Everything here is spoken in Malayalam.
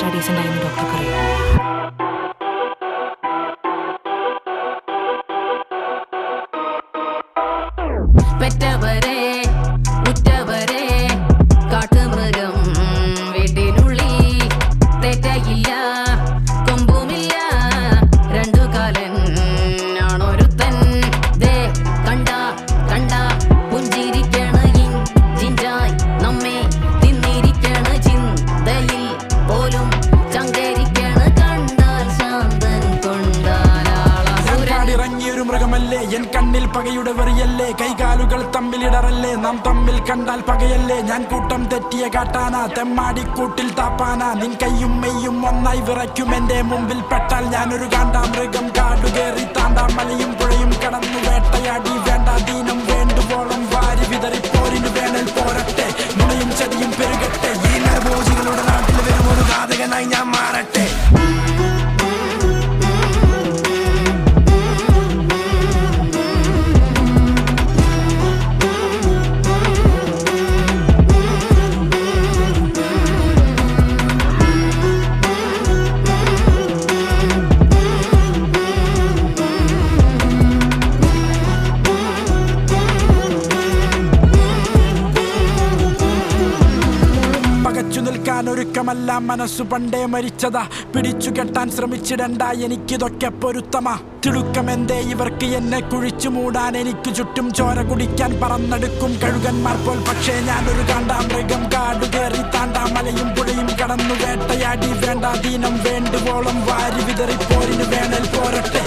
എത്ര ഡീസൻ്റ് ആയെന്ന് ഡോക്ടർക്ക് അറിയാം. പെറ്റവരെ ഉറ്റവരെ കാട്ടുമൃഗം വീട്ടിനുള്ളിൽ തെറ്റയില്ല, കൊമ്പുമില്ല, രണ്ടു കാലൻ ആണൊരുത്തൻ. ദേ കണ്ട കണ്ട പുഞ്ചിരിക്കണ ജിഞ്ചായി നമ്മെ തിന്നിരിക്കണ ചിന്തയിൽ പോലും ചങ്കരിക്കണ കണ്ടാൽ ശാന്തൻ കൊണ്ടാലിറങ്ങിയൊരു മൃഗമല്ലേ എൻ കണ്ണിൽ പകയുടെ വെറിയല്ലേ, കൈകാലുകൾ തമ്മിലിടറല്ലേ, നാം തമ്മിൽ കണ്ടാൽ പകയല്ലേ. ഞാൻ കൂട്ടം തെറ്റിയ കാട്ടാന, തെമ്മാടിക്കൂട്ടിൽ താപ്പാന, നിൻ കയ്യും മെയ്യും ഒന്നായി വിറയ്ക്കും എന്റെ മുമ്പിൽ പെട്ടാൽ. ഞാനൊരു കാണ്ടാമൃഗം, കാടുകേറി താണ്ടാം മലയും പുഴയും കടന്നു വേട്ടയാടി. വേണ്ട ദീനം വേണ്ടുവോളം വാരി വിതറി പോരിന് വേനൽ പോരട്ടെ, നുണയും ചതിയും പെരുകട്ടെ. ഈ നരഭോജികളുടെ നാട്ടിൽ വരും ഒരു ഘാതകനായി ഞാൻ മാറട്ടെ. ഒരുക്കമല്ല മനസ്സു പണ്ടേ മരിച്ചതാ, പിടിച്ചു കെട്ടാൻ ശ്രമിച്ചിടണ്ട എനിക്കിതൊക്കെ പൊരുത്തമാ. തിടുക്കമെന്തേ ഇവർക്ക് എന്നെ കുഴിച്ചു മൂടാൻ, എനിക്ക് ചുറ്റും ചോര കുടിക്കാൻ പറന്നെടുക്കും കഴുകന്മാർ പോൽ. പക്ഷേ ഞാനൊരു കാണ്ടാമൃഗം, കാടുകേറി താണ്ടാം മലയും പുഴയും കടന്നു വേട്ടയാടി. വേണ്ട ദീനം വേണ്ടുവോളം വാരി വിതറി പോരിന് വേനൽ പോരട്ടെ.